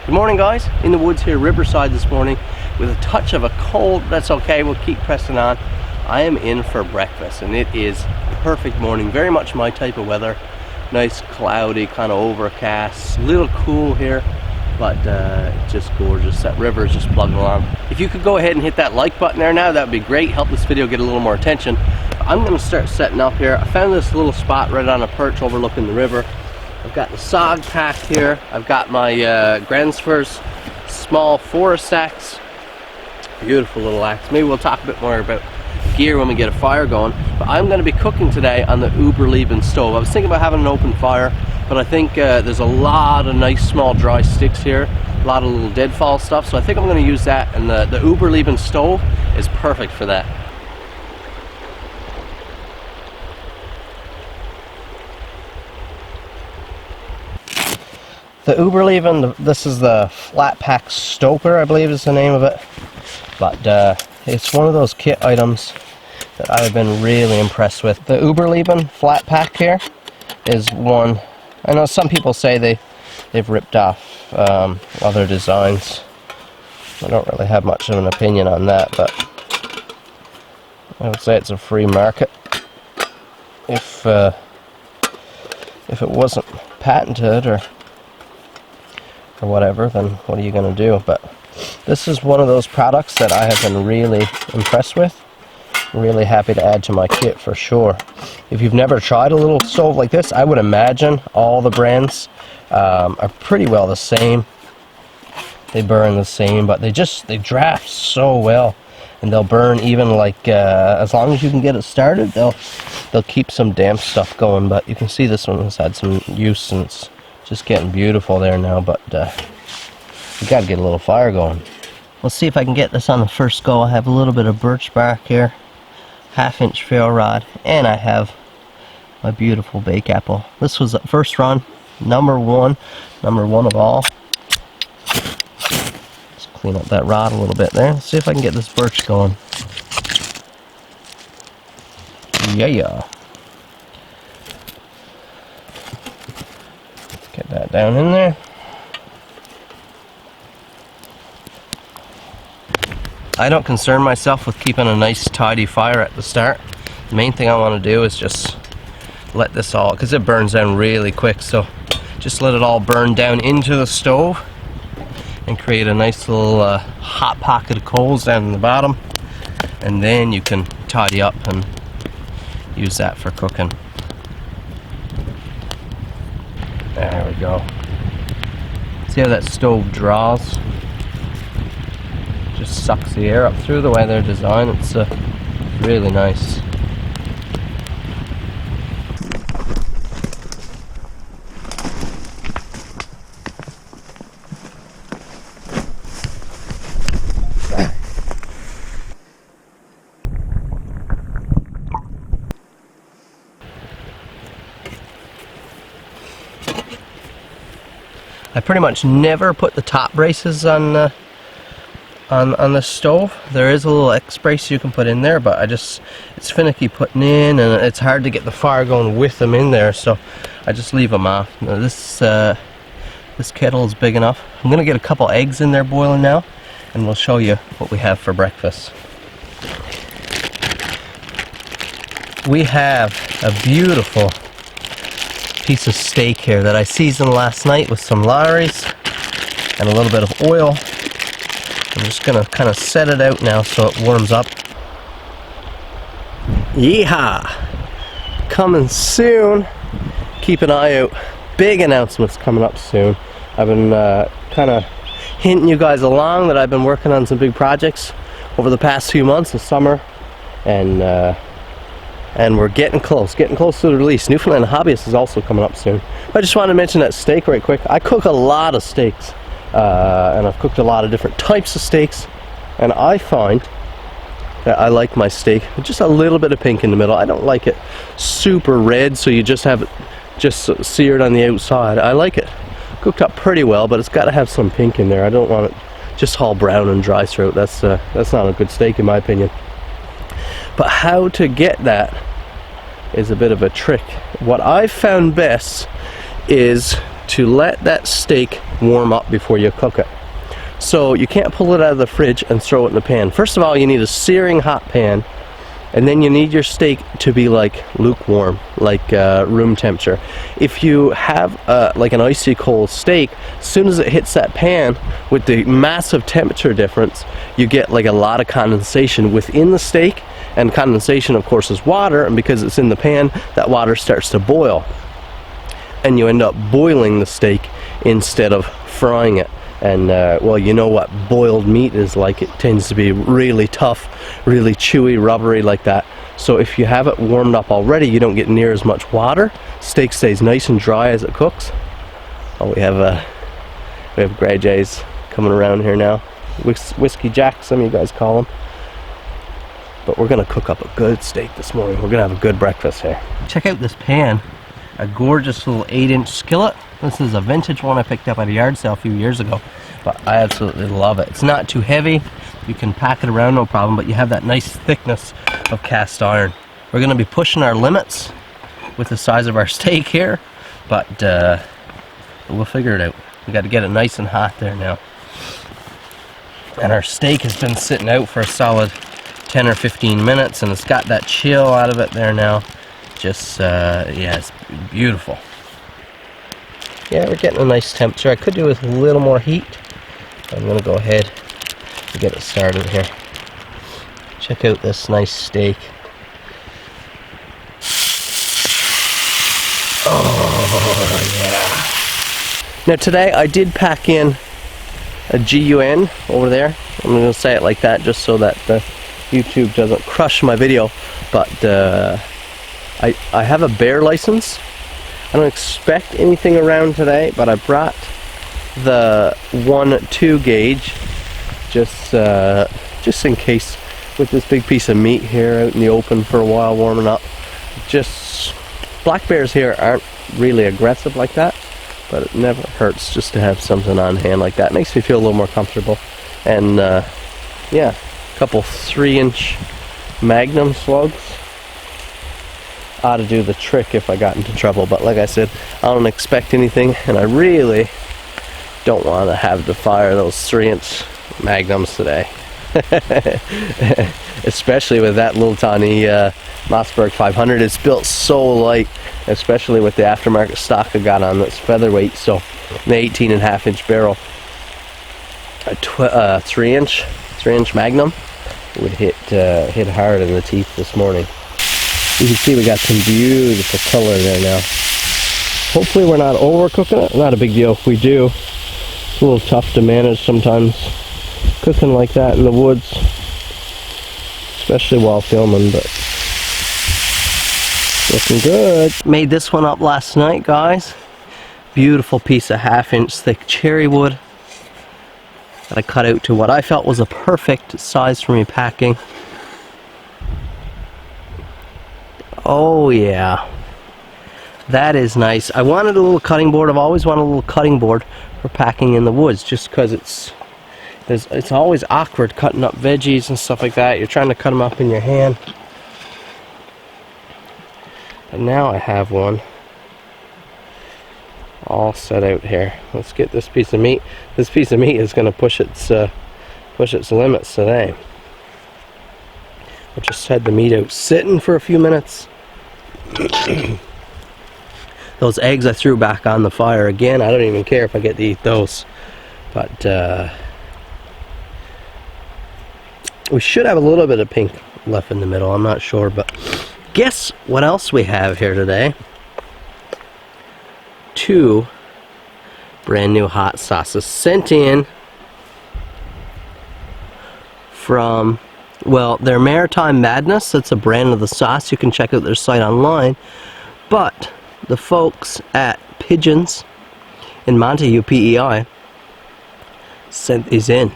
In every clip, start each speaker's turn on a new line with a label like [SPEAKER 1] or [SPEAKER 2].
[SPEAKER 1] Good morning guys, in the woods here, Riverside this morning with a touch of a cold. That's okay, we'll keep pressing on. I am in for breakfast and it is perfect morning, very much my type of weather. Nice cloudy, kind of overcast, a little cool here, but just gorgeous. That river is just plugging along. If you could go ahead and hit that like button there now, that would be great. Help this video get a little more attention. I'm going to start setting up here. I found this little spot right on a perch overlooking the river. I've got the sog pack here. I've got my Gransfors small forest axe. Beautiful little axe. Maybe we'll talk a bit more about gear when we get a fire going. But I'm going to be cooking today on the Überleben stove. I was thinking about having an open fire, but I think there's a lot of nice small dry sticks here. A lot of little deadfall stuff. So I think I'm going to use that, and the Überleben stove is perfect for that. The Überleben, this is the flat pack stoker, I believe is the name of it. But it's one of those kit items that I've been really impressed with. The Überleben flat pack here is one, I know some people say they've ripped off other designs. I don't really have much of an opinion on that, but I would say it's a free market. If it wasn't patented or whatever, then what are you going to do? But this is one of those products that I have been really impressed with. Really happy to add to my kit for sure. If you've never tried a little stove like this, I would imagine all the brands are pretty well the same. They burn the same, but they draft so well, and they'll burn even like as long as you can get it started, they'll keep some damp stuff going. But you can see this one has had some use and it's just getting beautiful there now, but we gotta get a little fire going. Let's see if I can get this on the first go. I have a little bit of birch bark here, 1/2-inch ferro rod, and I have my beautiful bake apple. This was the first run, number one of all. Let's clean up that rod a little bit there. Let's see if I can get this birch going. Yeah. Get that down in there. I don't concern myself with keeping a nice tidy fire at the start. The main thing I want to do is just let this all, because it burns down really quick, so just let it all burn down into the stove and create a nice little hot pocket of coals down in the bottom, and then you can tidy up and use that for cooking. There we go. See how that stove draws? Just sucks the air up through. The way they're designed, it's really nice. I pretty much never put the top braces on the stove. There is a little X brace you can put in there, but it's finicky putting in, and it's hard to get the fire going with them in there, so I just leave them off. Now this kettle is big enough. I'm gonna get a couple eggs in there boiling now, and we'll show you what we have for breakfast. We have a beautiful piece of steak here that I seasoned last night with some Lawry's and a little bit of oil. I'm just gonna kind of set it out now so it warms up. Yeehaw! Coming soon. Keep an eye out. Big announcements coming up soon. I've been kind of hinting you guys along that I've been working on some big projects over the past few months of summer, and we're getting close to the release. Newfoundland Hobbyist is also coming up soon. I just wanted to mention that steak right quick. I cook a lot of steaks, and I've cooked a lot of different types of steaks, and I find that I like my steak with just a little bit of pink in the middle. I don't like it super red, so you just have it just seared on the outside. I like it cooked up pretty well, but it's got to have some pink in there. I don't want it just all brown and dry throat. That's not a good steak in my opinion. But how to get that is a bit of a trick. What I've found best is to let that steak warm up before you cook it. So you can't pull it out of the fridge and throw it in the pan. First of all, you need a searing hot pan, and then you need your steak to be like lukewarm, like room temperature. If you have like an icy cold steak, as soon as it hits that pan, with the massive temperature difference, you get like a lot of condensation within the steak, and condensation of course is water, and because it's in the pan, that water starts to boil, and you end up boiling the steak instead of frying it. And well, you know what boiled meat is like. It tends to be really tough, really chewy, rubbery like that. So if you have it warmed up already, you don't get near as much water. Steak stays nice and dry as it cooks. Oh, we have Grey Jays coming around here now. Whiskey Jack, some of you guys call them. But we're gonna cook up a good steak this morning. We're gonna have a good breakfast here. Check out this pan. A gorgeous little 8-inch skillet. This is a vintage one I picked up at a yard sale a few years ago, but I absolutely love it. It's not too heavy. You can pack it around no problem, but you have that nice thickness of cast iron. We're going to be pushing our limits with the size of our steak here, but we'll figure it out. We got to get it nice and hot there now. And our steak has been sitting out for a solid 10 or 15 minutes, and it's got that chill out of it there now. Just, yeah, it's beautiful. Yeah, we're getting a nice temperature. I could do with a little more heat. I'm going to go ahead and get it started here. Check out this nice steak. Oh, yeah. Now today I did pack in a GUN over there. I'm going to say it like that just so that the YouTube doesn't crush my video. But I have a bear license. I don't expect anything around today, but I brought the 1-2 gauge just in case, with this big piece of meat here out in the open for a while warming up. Just black bears here aren't really aggressive like that, but it never hurts just to have something on hand like that. It makes me feel a little more comfortable. And yeah, a couple 3-inch Magnum slugs ought to do the trick if I got into trouble. But like I said, I don't expect anything, and I really don't want to have to fire those 3-inch Magnums today. Especially with that little tiny Mossberg 500. It's built so light, especially with the aftermarket stock I got on that's featherweight. So the 18.5-inch barrel, a 3-inch Magnum would hit hard in the teeth this morning. You can see we got some beautiful color there now. Hopefully we're not overcooking it. Not a big deal if we do. It's a little tough to manage sometimes cooking like that in the woods, especially while filming, but looking good. Made this one up last night, guys. Beautiful piece of 1/2-inch thick cherry wood that I cut out to what I felt was a perfect size for me packing. Oh yeah, that is nice. I wanted a little cutting board. I've always wanted a little cutting board for packing in the woods, just because it's always awkward cutting up veggies and stuff like that. You're trying to cut them up in your hand. But now I have one all set out here. Let's get this piece of meat. This piece of meat is going to push its limits today. I just had the meat out sitting for a few minutes. Those eggs I threw back on the fire again. I don't even care if I get to eat those. But we should have a little bit of pink left in the middle. I'm not sure, but guess what else we have here today? 2 brand new hot sauces sent in from, well, they're Maritime Madness. That's a brand of the sauce. You can check out their site online. But the folks at Pigeons in Montague, PEI, sent these in,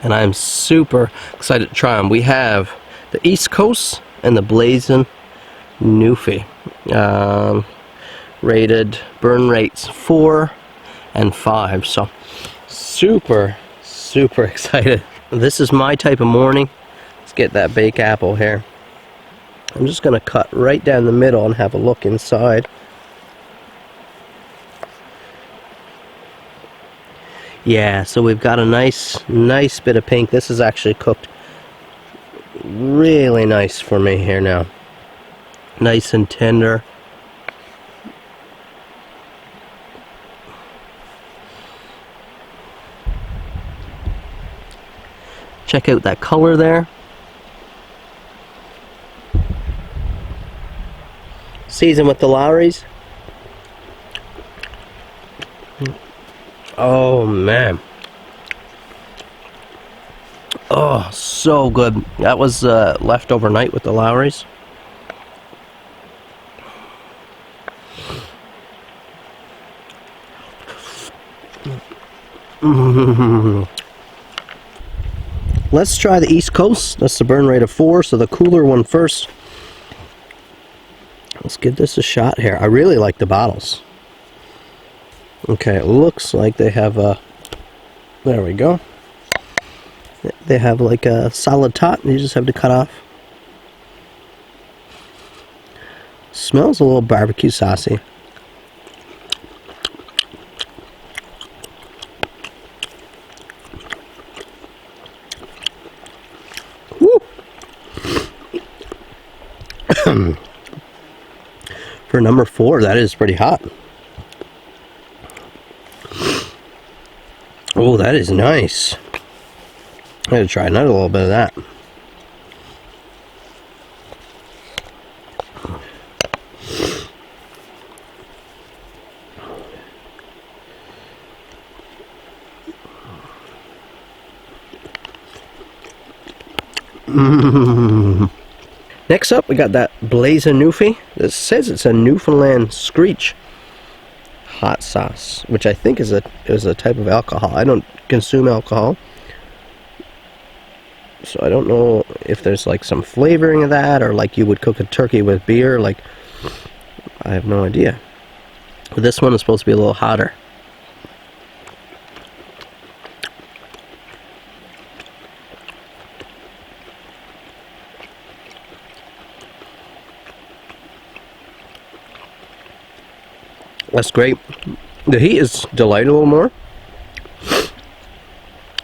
[SPEAKER 1] and I'm super excited to try them. We have the East Coast and the Blazing Newfie. Rated burn rates 4 and 5. So super excited. This is my type of morning. Let's get that baked apple here. I'm just gonna cut right down the middle and have a look inside. Yeah, so we've got a nice bit of pink. This is actually cooked really nice for me here now. Nice and tender. Check out that color there. Season with the Lowry's. Oh man. Oh, so good. That was left overnight with the Lowry's. Let's try the East Coast. That's the burn rate of 4, so the cooler one first. Let's give this a shot here. I really like the bottles. Okay, it looks like they have a... There we go. They have like a solid top. You just have to cut off. Smells a little barbecue saucy. Woo! For number 4, that is pretty hot. Oh, that is nice. I'm going to try another little bit of that. Next up, we got that Blazing Newfie. It says it's a Newfoundland Screech hot sauce, which I think is a type of alcohol. I don't consume alcohol, so I don't know if there's like some flavoring of that, or like you would cook a turkey with beer. Like, I have no idea. But this one is supposed to be a little hotter. That's great. The heat is delightful more. It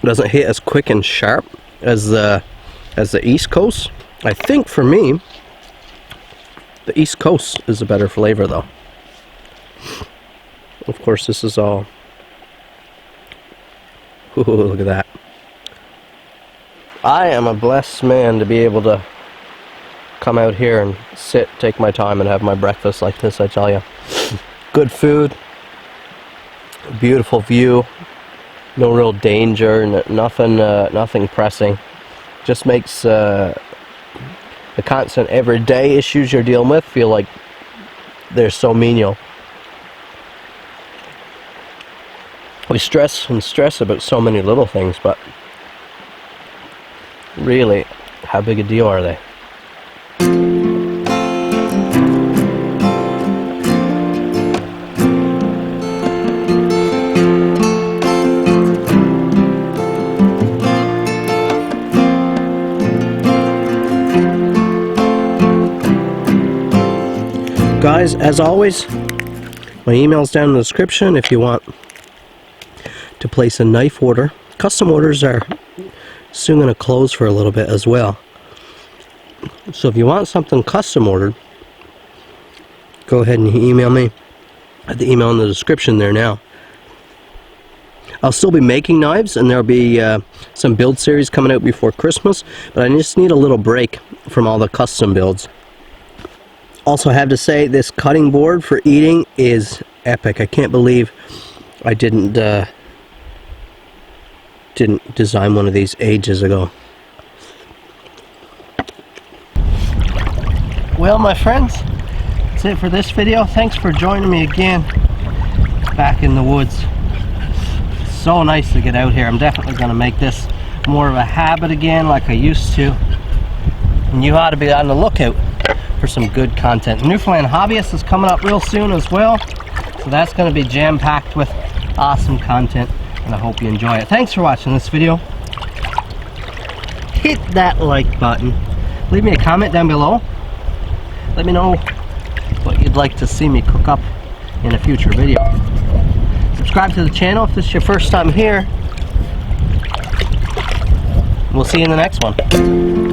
[SPEAKER 1] doesn't hit as quick and sharp as the East Coast. I think for me, the East Coast is a better flavor though. Of course, this is all... Ooh, look at that. I am a blessed man to be able to come out here and sit, take my time, and have my breakfast like this, I tell you. Good food, beautiful view, no real danger, nothing pressing. Just makes the constant everyday issues you're dealing with feel like they're so menial. We stress about so many little things, but really, how big a deal are they? Guys, as always, my email's down in the description if you want to place a knife order. Custom orders are soon going to close for a little bit as well. So if you want something custom ordered, go ahead and email me at the email in the description there now. I'll still be making knives, and there'll be some build series coming out before Christmas, but I just need a little break from all the custom builds. Also, have to say, this cutting board for eating is epic. I can't believe I didn't design one of these ages ago. Well, my friends, that's it for this video. Thanks for joining me again back in the woods. So nice to get out here. I'm definitely going to make this more of a habit again like I used to. And you ought to be on the lookout for some good content. Newfoundland Hobbyist is coming up real soon as well, so that's going to be jam-packed with awesome content, and I hope you enjoy it. Thanks for watching this video. Hit that like button. Leave me a comment down below. Let me know what you'd like to see me cook up in a future video. Subscribe to the channel if this is your first time here. We'll see you in the next one.